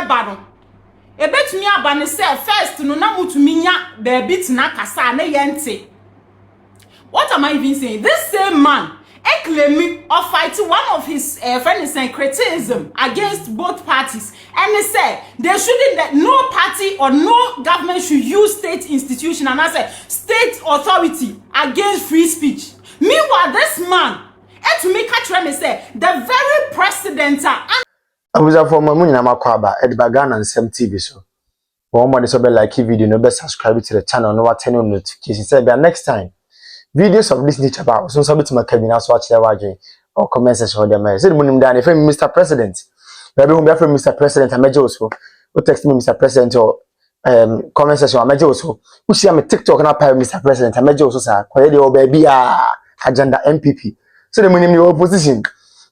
eba no ebetumi aba ne say first no na mutumi nya baby tina kasa na yente. What am I even saying? This same man claiming or fighting one of his friends and criticism against both parties, and he said they shouldn't, that no party or no government should use state institution and I said state authority against free speech. Meanwhile, this man to me catch me say the very president I was a former money na makwaba Edbagana and s3nt so. One more so be like video, no be subscribe to the channel, no turn on notifications. Say next time videos of this nature about so submit to my cabin so watch the or comment section for them. Say munim dan if Mr. President. Baby home be from Mr. President I meje also. Or text me Mr. President or comment section I meje also. Who see am TikTok na pa Mr. President I meje also sir. Koye dey baby agenda MPP. So the munim the opposition.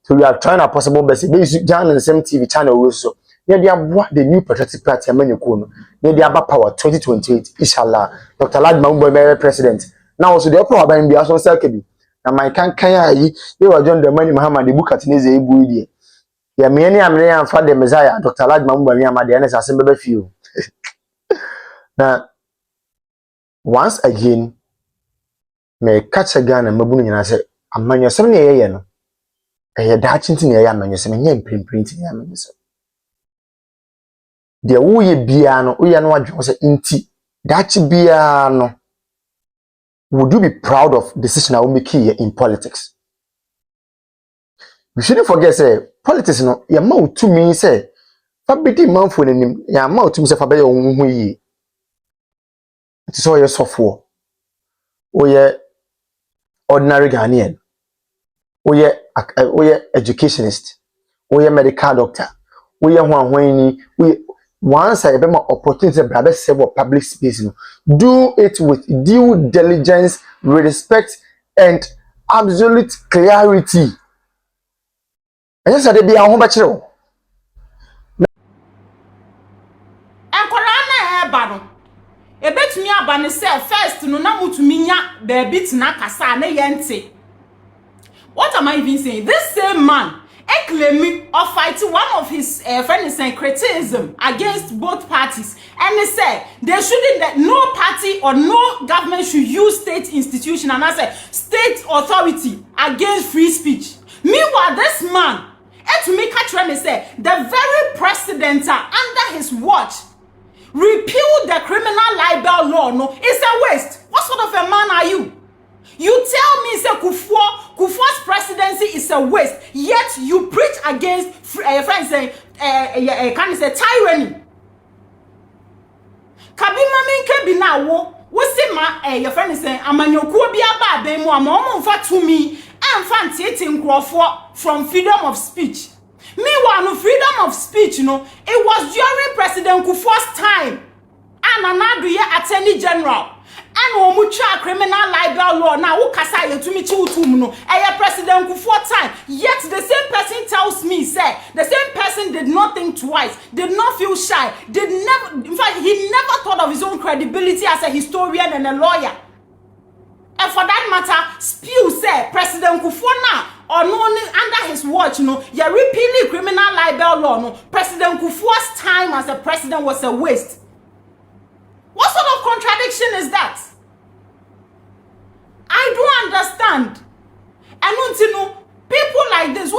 So we are trying our possible best. We use Jan and s3nt channel also. Yeah, they are what the new patriotic party Amenyokuno. Yeah, they are power 2028 inshallah. Dr. Nyame president. Now also the power by Mbia so selkebi. Na my kan yi we John the money Mahama the book at neze ebu die. Ya me ni amene am fa the Messiah Dr. Nyame amade na sase bebe fie. Na once again me catch again na mabunu nyina se amanyosem ne yeye no. Da chinti ne yeye amanyosem nye mprint ne amanyosem. De wo ye bia no wo ye no wadwo se nti da chi bia no. Would you be proud of decision I will make here in politics? We shouldn't forget, say, politics, no, ya mouth to me, say, Fabity Manful in him, ya mouth to me, say, Fabe, ye. It is all your software. Oh, yeah, ordinary Ghanaian. Oh, yeah, educationist. Oh, yeah, medical doctor. Oh, yeah, once I have an opportunity to serve public space, do it with due diligence, respect, and absolute clarity. And yes, I be a home bachelor. E bet me abane say first no na mutumi nya baby tina kasa na yente. What am I even saying? This same man claiming or fighting one of his friends and criticism against both parties, and he said they shouldn't, that no party or no government should use state institution and I said state authority against free speech. Meanwhile, this man to me catch me say the very president under his watch repealed the criminal libel law. No, it's a waste. What sort of a man are you? You tell me, say, Kufuor's presidency is a waste, yet you preach against friends saying, can you say tyranny? Kabima minke binawo, wasi ma your friend is saying, amanyokuo bi aba be mu ama mfa to me, amfa ntieti nkrofo from freedom of speech. Meanwhile, no freedom of speech, it was during President Kufuor's time, and Addo Nyame Attorney General. And omucha criminal libel law now who kasa ye tumi chi utum no President Kufuor time, yet the same person tells me say the same person did not think twice, did not feel shy, did never, in fact he never thought of his own credibility as a historian and a lawyer. And for that matter, spew say President Kufuor now or no under his watch you repealing criminal libel law President Kufuor's time as a president was a waste. What sort of contradiction is that? I don't understand. And until people like this,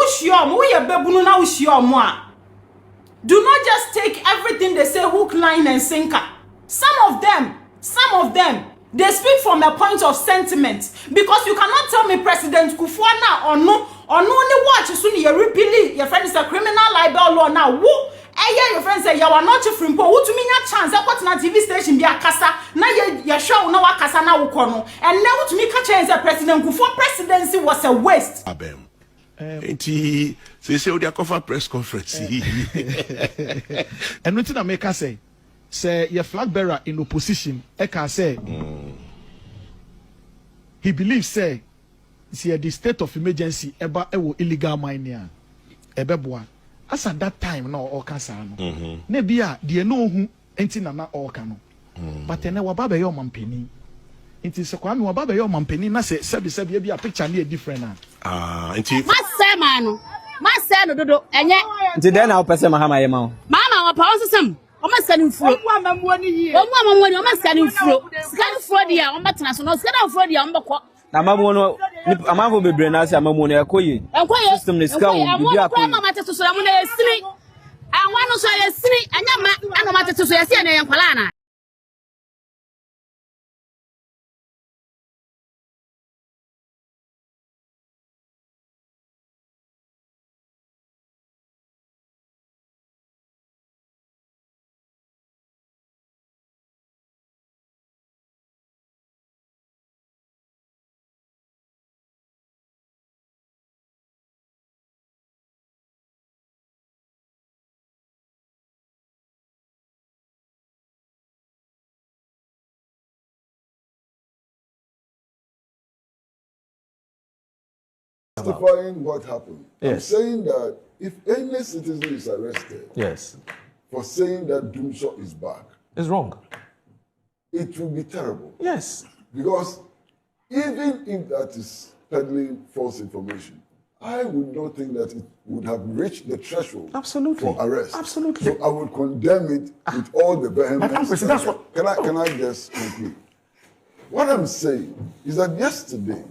do not just take everything they say hook, line, and sinker. Some of them, they speak from a point of sentiment. Because you cannot tell me President Kufuor now or no watch soon you repeal your friend is a criminal libel law now. Who? Your friend say you are not from po who to me a chance what na TV station be akasa na ya show na wakasa na ukono and now to me catch say President Kufuor presidency was a waste. Enti say we dey cover press conference and nothing na make say your flag bearer in opposition e can say he believes say the state of emergency eba ewo illegal mining ebeboa. As at that time, no all casano. Nebia, dear no who entina na all cano. But then our baba your penny. It is a quan wa baba your penny. Na say sabi be a picture near different. Mas semano. Mas seno dodo enye. Nti den na opese Mahama ye ma. Mama wa pa osesam o ma scan furo o amammo ni yie o ma scan furo dia o ma tena so no scan furo dia o mbekọ na amammo no amammo bebre na ase amammo no ekoye system ne ska wo bibi akoye ma teto so na esini anwa no so esini anya ma ano ma teto so yesi na yankwala na justifying what happened. Yes. I'm saying that if any citizen is arrested Yes. for saying that Dumsor is back, It's wrong. it will be terrible. Yes. Because even if that is peddling false information, I would not think that it would have reached the threshold Absolutely. for arrest. Absolutely. So I would condemn it with all the vehemence. That's what. Can I just conclude? What I'm saying is that yesterday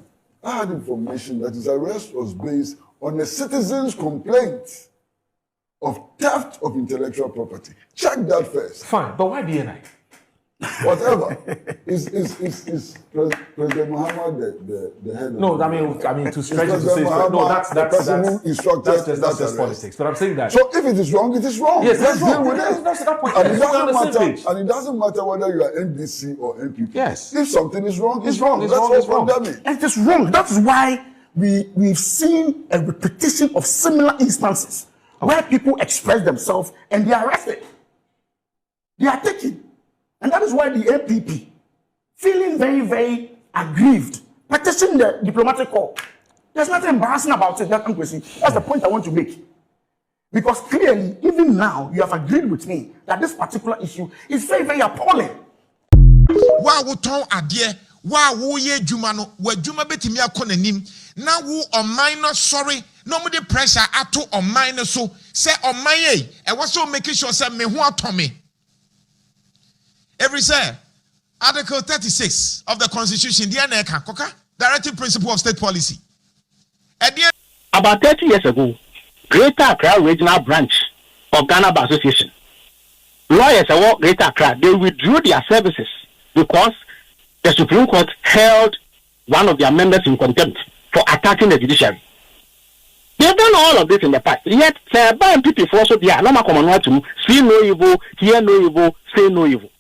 I had information that his arrest was based on a citizen's complaint of theft of intellectual property. Check that first. Fine, but why DNI? Whatever. Is President Mahama the head? No, I mean to stretch it to say no. That's just politics. But I'm saying that. So if it is wrong, it is wrong. Yes, let's that's deal wrong. with it. That's that point. And it We're on the same doesn't page. matter. And it doesn't matter whether you are NDC or NPP. Yes. If something is wrong, it's wrong. It's wrong. It's wrong. Condemn it. And it is wrong. That's why we've seen a repetition of similar instances where people express themselves and they are arrested. They are taken. And that is why the APP, feeling very, very aggrieved, petitioned the diplomatic corps. There's nothing embarrassing about it. That's the point I want to make. Because clearly, even now, you have agreed with me that this particular issue is very, very appalling. Wa wo ton ade wa wo ye djuma no wa djuma betimi akọ nanim na wo oman no sorry no mo de pressure ato oman no so say oman e was so making sure say me ho atome every say Article 36 of the Constitution the aneka koka directive principle of state policy about 30 years ago Greater Accra Regional Branch of Ghana Bar Association lawyers at Greater Accra they withdrew their services because the Supreme Court held one of their members in contempt for attacking the judiciary. They've done all of this in the past. Yet, by people also they are not common to see no evil, hear no evil, say no evil.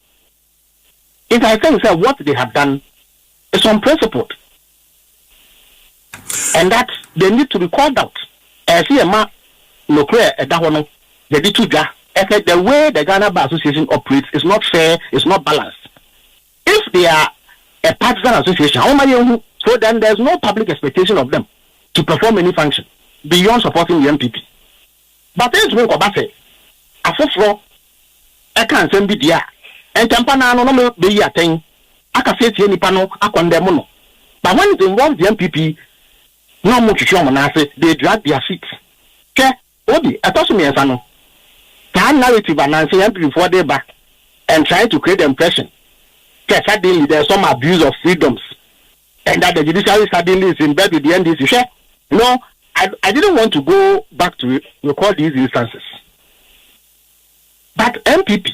If I think what they have done is unprincipled, and that they need to be called out. As see a man, no clear at that one, the the way the Ghana Bar Association operates is not fair, it's not balanced. If they are a partisan association, so then there's no public expectation of them to perform any function beyond supporting the MPP. But there's no say, a floor, I can't send the and Tampana no be a thing. I can say any panel, I condemn. But when it involves the MPP, no more to show they drag their feet. Okay, Obi, I told me as I know. That narrative announcing MPP before they back and trying to create the impression. Suddenly there's some abuse of freedoms and that the judiciary suddenly is in bed with the NDC. No, I didn't want to go back to recall these instances. But MPP,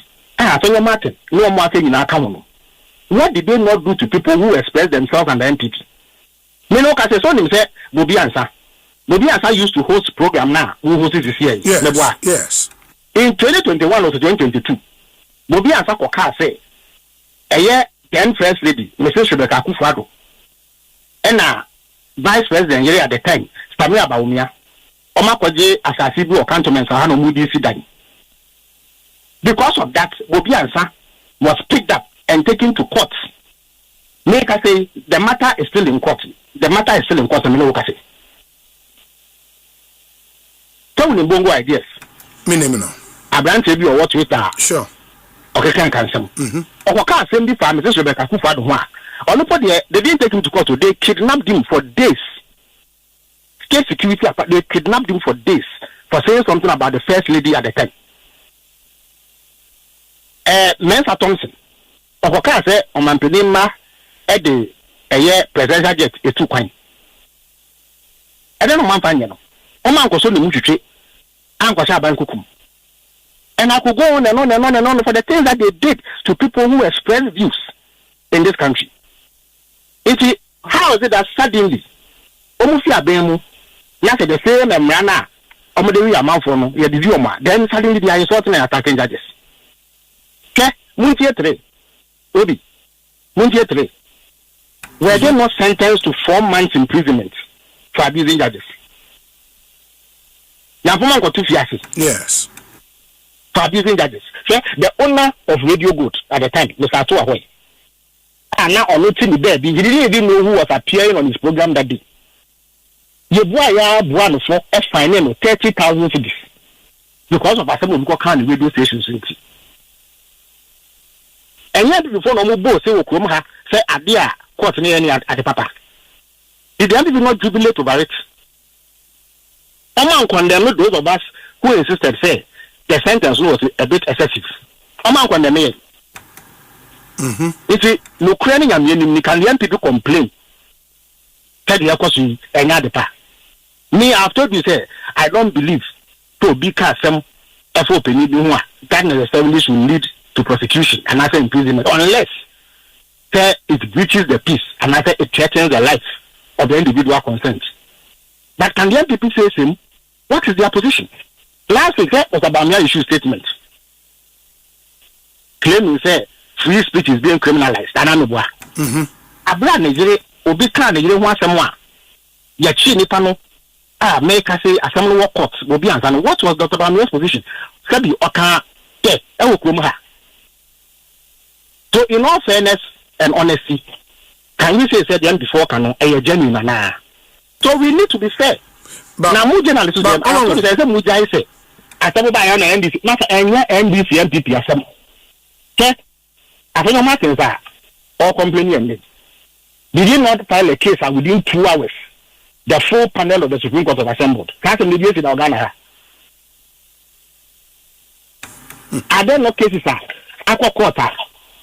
Martin, no Martin in our common. What did they not do to people who express themselves under MPP? Meno Kasesonim said, Bobi Ansa used to host program now, who hosted this year. yes In 2021 or 2022, Bobi Ansa Koka said, then First Lady, Mrs. Rebecca Akufo-Addo, and Vice President Yeri at the time, Stamina Baumia, Omakwaje Asasibu or Cantonments Sahano Moody Sidani. Because of that, Bobi Ansa was picked up and taken to court. Make I say the matter is still in court. The matter is still in court. Say. Tell me bongo ideas. Me name no. Abraham Tebi or what with that? Sure. Okay, can some. Oka assembly for Mrs. Rebecca Akufo-Addo. They didn't take him to court. They kidnapped him for days. State security, they kidnapped him for days for saying something about the First Lady at the time. Mensa Thompson okoka say omampeni ma e de eye presidential jet etu kwan e de no manfanye no o man koso ne mutwetwe ankosha aban kukum and I could go on and on and on and on for the things that they did to people who express views in this country. How is it that suddenly almost the same Emrana then suddenly they are insulting and attacking judges? Were they not sentenced to 4 months imprisonment for abusing judges? Yes. For abusing judges. The owner of Radio Good at the time, Mr. Atuahwe, and now on the baby, he didn't even know who was appearing on his program that day. You buy one for a fine 30,000 cities because of some of kind of radio stations. And yet, before no more say, Oklahoma say, Adia, court near at the papa. Did they not jubilate over it? Among condemned those of us who insisted, say, the sentence was a bit excessive. Among condemned. It's no cranning and you can young people complain. Tell you, of course, another part. Me, I've told you, say, I don't believe to be cast some effort in that necessarily should lead to prosecution and after imprisonment, unless it breaches the peace and after it threatens the life of the individual concerned. But can young people say same? What is their position? Last week, was about my issue statement. Claiming, say, free speech is being criminalized. And I'm a Abra Nigeria, Obika Nigeria, once a more. Yachi Nipano, make us say, assembly court will be answered. What was Dr. Bamia's position? Sabi Oka, so, in all fairness and honesty, can you say, said them before, can a genuine? So, we need to be fair. Now, more journalists, I say, I said, by an NDC, not any NDC MPP, I said, I think no matter that, all complaining. Did you not file a case and within 2 hours, the full panel of the Supreme Court was assembled? That's a mediation in Ghana. Are there no cases? Aqua Quarter,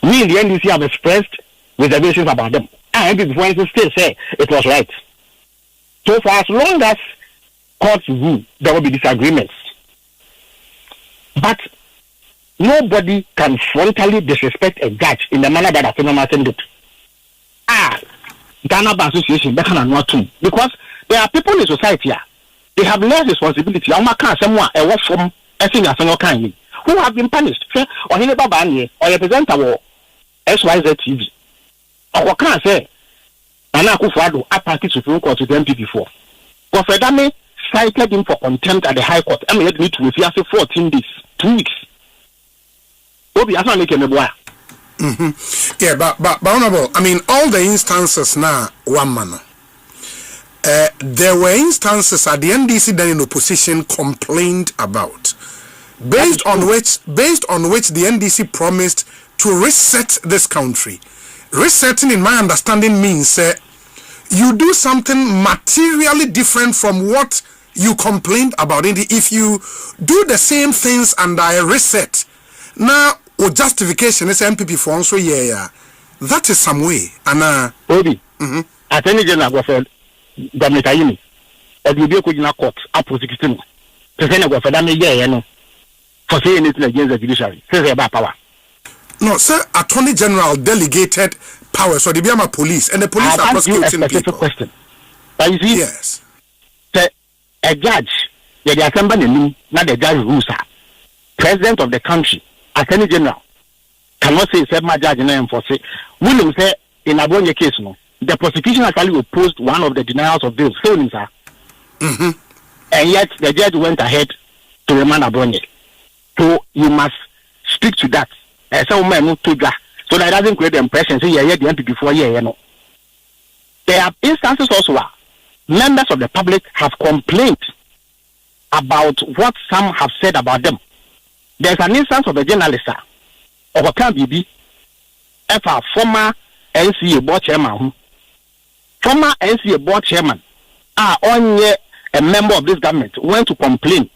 we in the NDC have expressed reservations about them. And before it still say it was right. So, for as long as courts rule, there will be disagreements. But nobody can frontally disrespect a judge in the manner that Addo did. Ghana Bar Association, not too. Because there are people in society here, they have less responsibility. Who have been punished. Or he never ban or represent our SYZ TV. Or what can I say? Nana Akufo-Addo appointed Supreme Court to the MPP for. Kofedame cited him for contempt at the High Court. I mean, meet with you after 14 days, 2 weeks. Obi, I can't make a boy. Yeah, but honorable, I mean, all the instances now, one manner. There were instances at the NDC that in opposition complained about, based on which the NDC promised to reset this country. Resetting, in my understanding, means you do something materially different from what you complained about. If you do the same things and I reset, now or justification is MPP for so that is some way. And Obi, Attorney General Governor Damitayini, or you be a court, a prosecuting. President of Fedame, for saying it against the judiciary. Says about power. No, sir, Attorney General delegated power, so they become a police, and the police are prosecuting people. Question. But you see, yes, a judge, the assembly, not the judge rules, president of the country, Attorney General, cannot say, said my judge and for say, William said in Addo Nyame case, no, the prosecution actually opposed one of the denials of bail, sir. And yet the judge went ahead to remand Addo Nyame. So you must speak to that. So that it doesn't create the impression, say, the MPP before, no. There are instances also where members of the public have complained about what some have said about them. There's an instance of a journalist, or a BB, a former NCA board chairman, only a member of this government went to complain